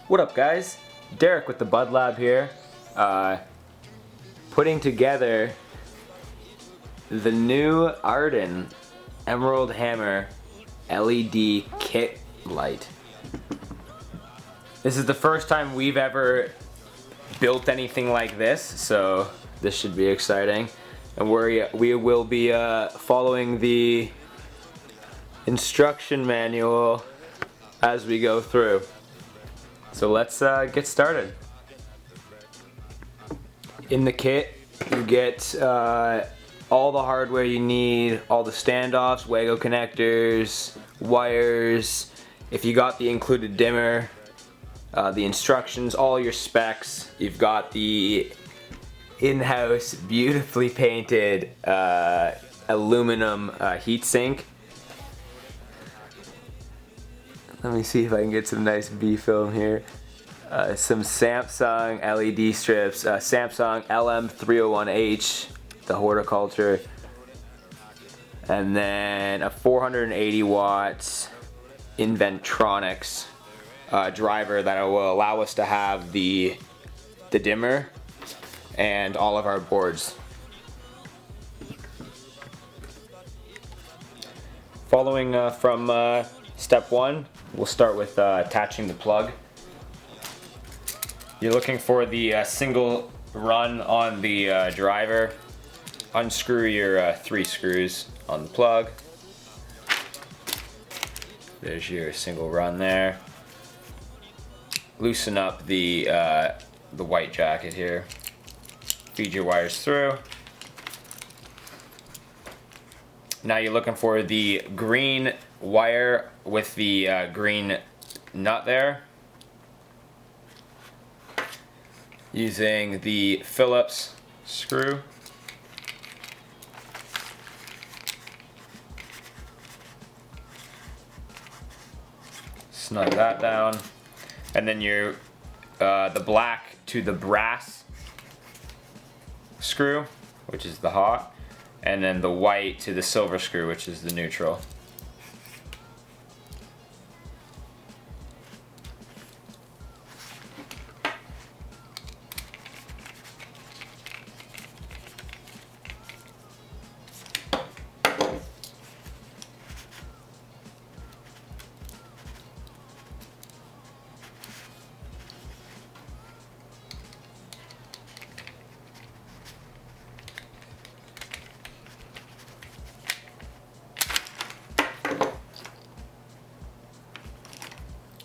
What up, guys? Derek with the Bud Lab here, putting together the new Arden Emerald Hammer LED kit light. This is the first time we've ever built anything like this, so this should be exciting. And we will be following the instruction manual as we go through. So let's get started. In the kit, you get all the hardware you need, all the standoffs, Wago connectors, wires. If you got the included dimmer, the instructions, all your specs. You've got the in-house, beautifully painted aluminum heatsink. Let me see if I can get some nice B film here. Some Samsung LED strips, Samsung LM301H, the horticulture, and then a 480 watts Inventronics driver that will allow us to have the dimmer and all of our boards. Following from step one, we'll start with attaching the plug. You're looking for the single run on the driver. Unscrew your 3 screws on the plug. There's your single run there. Loosen up the white jacket here. Feed your wires through. Now you're looking for the green wire with the green nut there. Using the Phillips screw. Snug that down. And then your the black to the brass screw, which is the hot, and then the white to the silver screw, which is the neutral.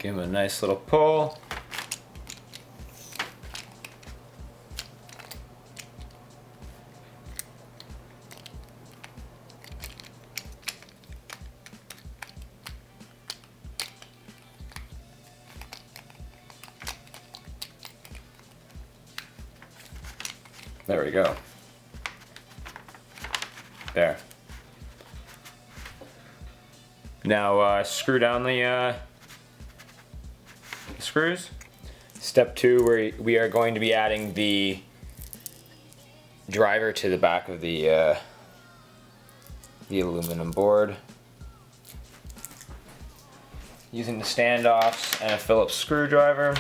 Give him a nice little pull. There we go. There. Now screw down the screws. Step 2, we are going to be adding the driver to the back of the aluminum board. Using the standoffs and a Phillips screwdriver.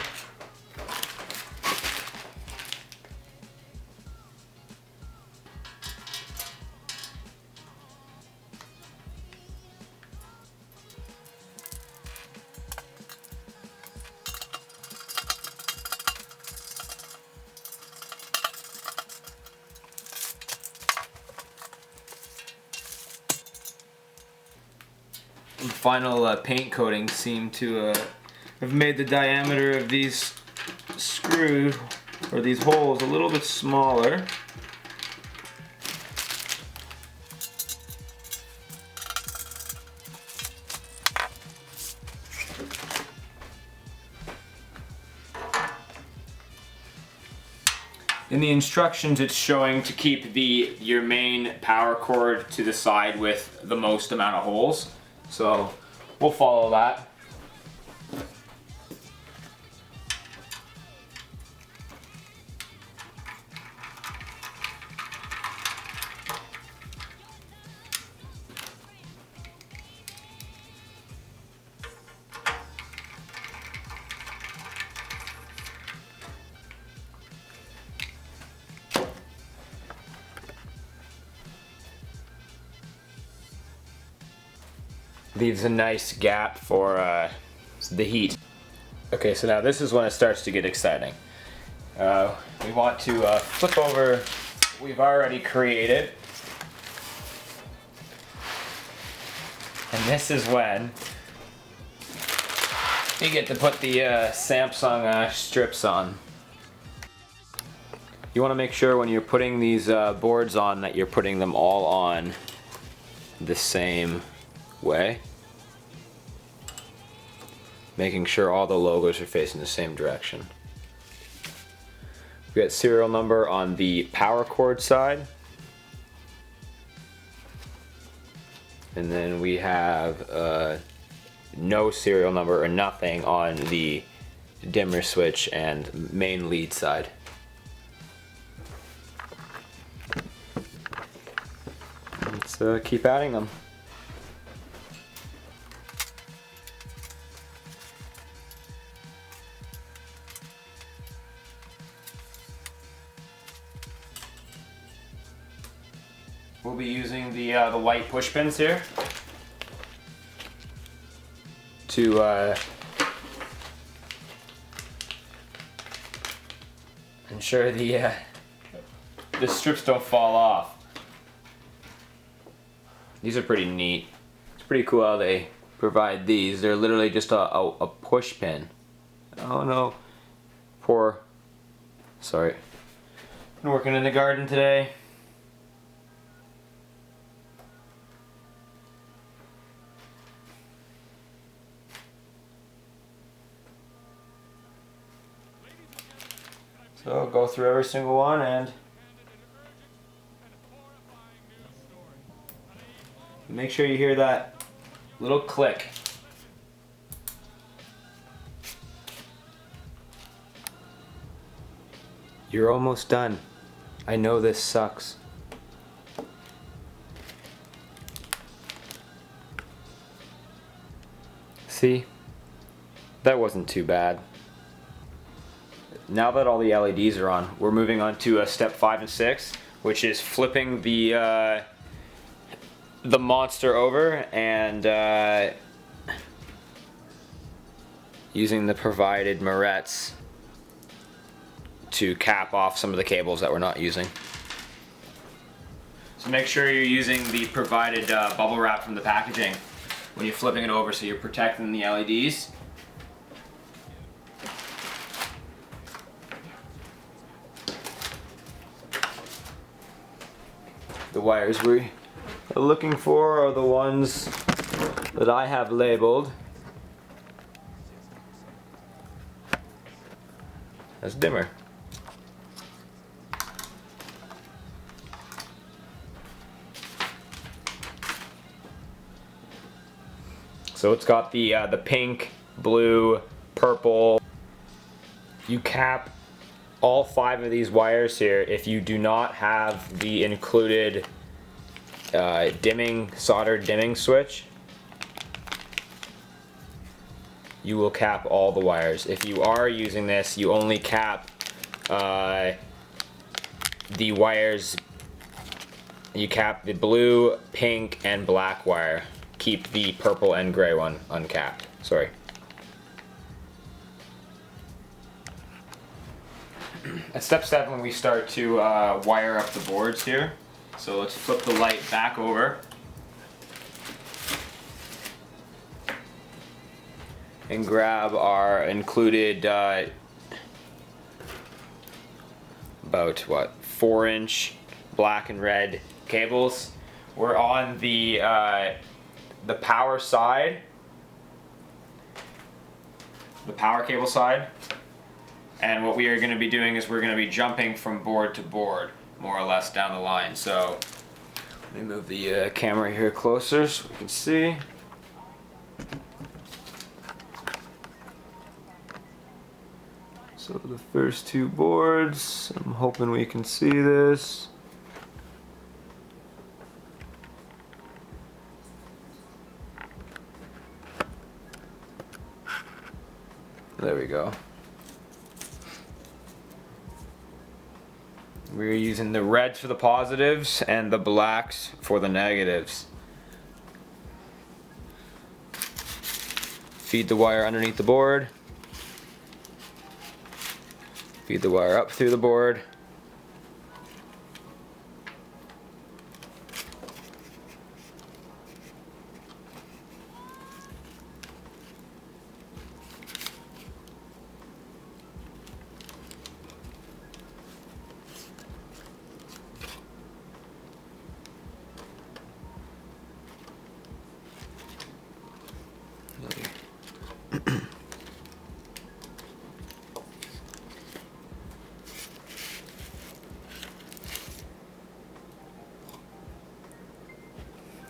The final paint coating seemed to have made the diameter of these screws, or these holes, a little bit smaller. In the instructions, it's showing to keep your main power cord to the side with the most amount of holes. So we'll follow that. Leaves a nice gap for the heat. Okay, so now this is when it starts to get exciting. We want to flip over what we've already created. And this is when you get to put the Samsung strips on. You want to make sure when you're putting these boards on that you're putting them all on the same way. Making sure all the logos are facing the same direction. We got serial number on the power cord side. And then we have no serial number or nothing on the dimmer switch and main lead side. Let's keep adding them. We'll be using the white push pins here to ensure the strips don't fall off. These are pretty neat. It's pretty cool how they provide these. They're literally just a push pin. Oh no, sorry. Been working in the garden today. So go through every single one and make sure you hear that little click. You're almost done. I know this sucks. See? That wasn't too bad. Now that all the LEDs are on, we're moving on to step 5 and 6, which is flipping the monster over and using the provided morettes to cap off some of the cables that we're not using. So make sure you're using the provided bubble wrap from the packaging when you're flipping it over so you're protecting the LEDs. The wires we are looking for are the ones that I have labeled as dimmer. So it's got the pink, blue, purple. You cap all 5 of these wires here if you do not have the included soldered dimming switch. You will cap all the wires. If you are using this, you only cap the wires. You cap the blue, pink, and black wire. Keep the purple and gray one uncapped. Sorry. At step 7, we start to wire up the boards here. So let's flip the light back over. And grab our included about 4-inch black and red cables. We're on the power side, the power cable side. And what we are going to be doing is we're going to be jumping from board to board, more or less down the line. So let me move the camera here closer so we can see. So the first 2 boards, I'm hoping we can see this. There we go. We're using the reds for the positives and the blacks for the negatives. Feed the wire underneath the board. Feed the wire up through the board.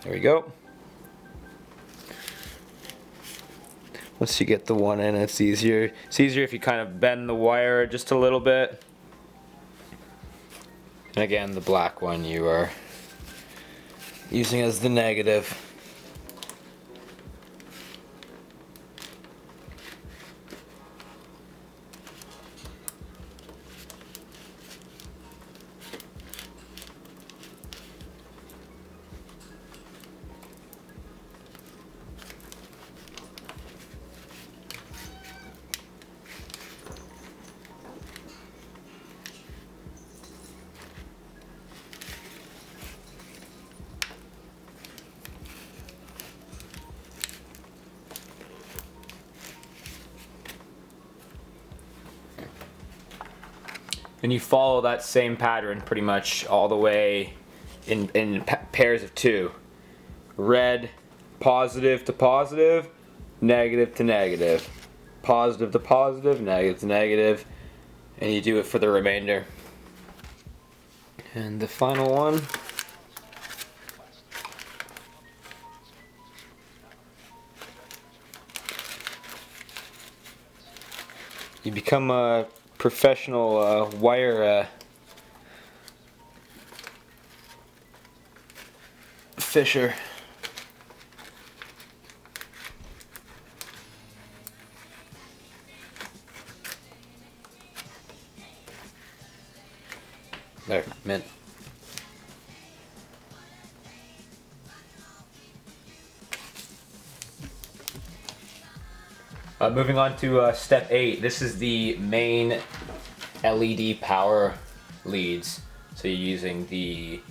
There we go. Once you get the one in, it's easier. It's easier if you kind of bend the wire just a little bit. And again, the black one you are using as the negative. And you follow that same pattern pretty much all the way in pairs of two. Red, positive to positive, negative to negative. Positive to positive, negative to negative. And you do it for the remainder. And the final one. You become a professional wire fisher. There, mint. Moving on to step 8. This is the main LED power leads. So you're using the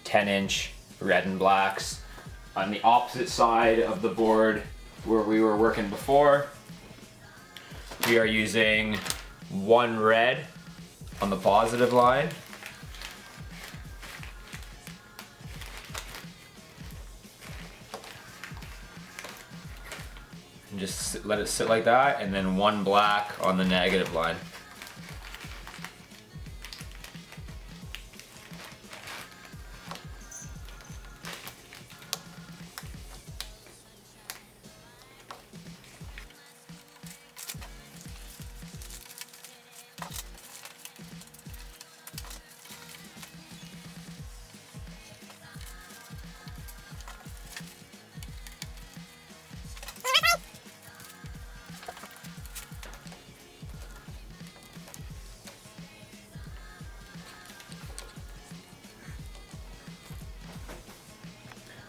10-inch red and blacks. On the opposite side of the board where we were working before, we are using one red on the positive line. And just let it sit like that, and then one black on the negative line.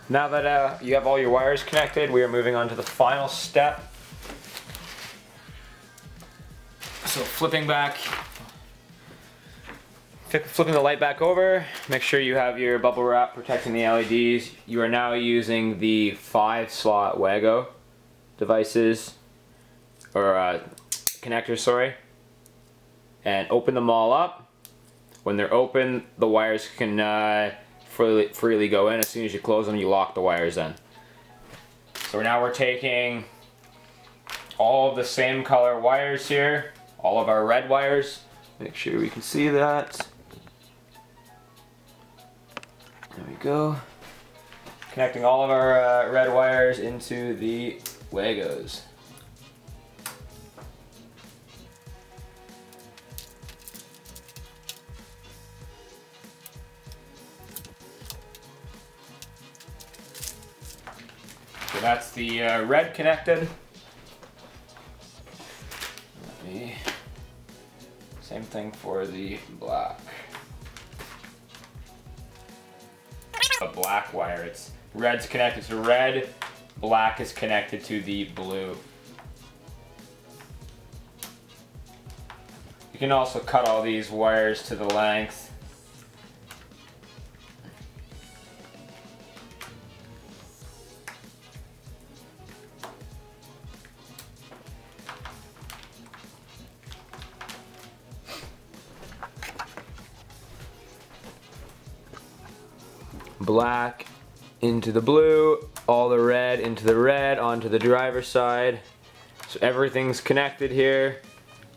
Now that you have all your wires connected, we are moving on to the final step. So flipping the light back over, make sure you have your bubble wrap protecting the LEDs. You are now using the 5-slot Wago devices, or connectors, sorry, and open them all up. When they're open, the wires can freely go in. As soon as you close them, you lock the wires in. So now we're taking all of the same color wires here, all of our red wires. Make sure we can see that. There we go. Connecting all of our red wires into the Wagos. So that's the red connected. Same thing for the black. A black wire. It's red's connected to red, black is connected to the blue. You can also cut all these wires to the length. Black into the blue, all the red into the red onto the driver's side. So everything's connected here.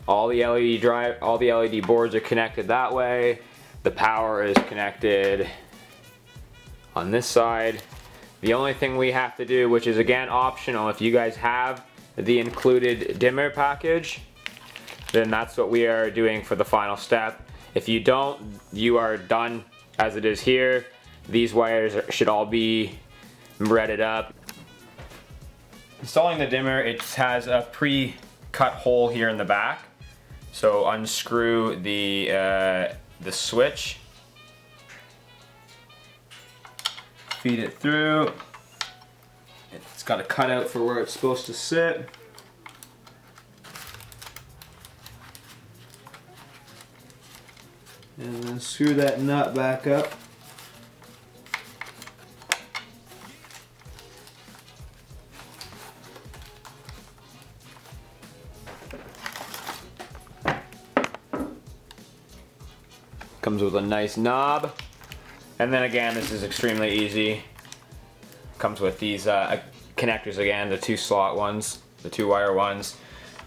All the LED boards are connected that way. The power is connected on this side. The only thing we have to do, which is again optional, if you guys have the included dimmer package, then that's what we are doing for the final step. If you don't, you are done as it is here. These wires should all be threaded up. Installing the dimmer, it has a pre-cut hole here in the back. So unscrew the switch, feed it through. It's got a cutout for where it's supposed to sit. And then screw that nut back up. Comes with a nice knob. And then again, this is extremely easy. Comes with these connectors again, the 2 slot ones, the 2 wire ones.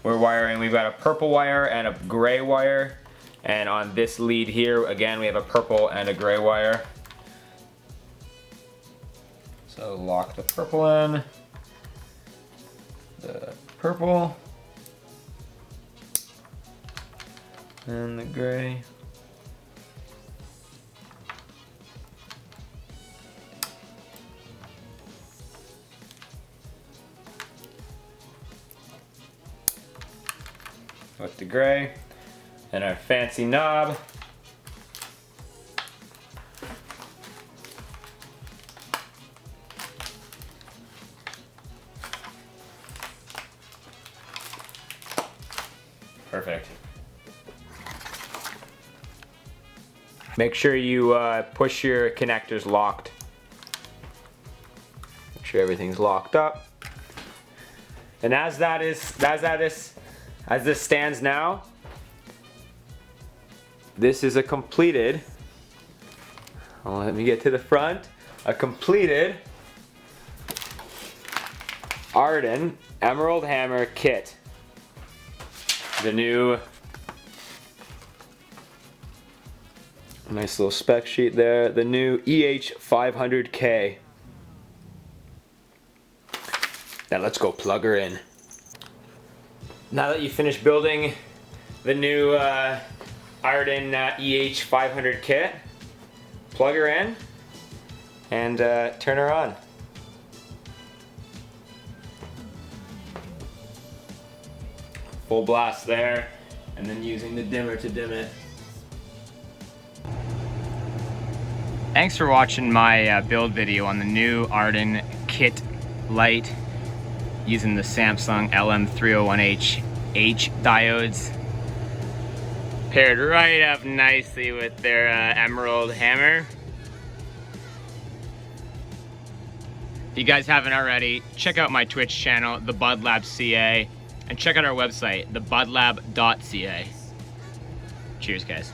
We're wiring, we've got a purple wire and a gray wire. And on this lead here, again, we have a purple and a gray wire. So lock the purple in, the purple, and the gray. With the gray and our fancy knob. Perfect. Make sure you push your connectors locked. Make sure everything's locked up. And as this stands now, this is a completed, let me get to the front, a completed Arden Emerald Hammer kit. The new, nice little spec sheet there, the new EH500k. Now let's go plug her in. Now that you finished building the new Arden EH500 kit, plug her in and turn her on. Full blast there, and then using the dimmer to dim it. Thanks for watching my build video on the new Arden kit light using the Samsung LM301H diodes. Paired right up nicely with their emerald hammer. If you guys haven't already, check out my Twitch channel, the Bud Lab CA, and check out our website, thebudlab.ca. Cheers, guys.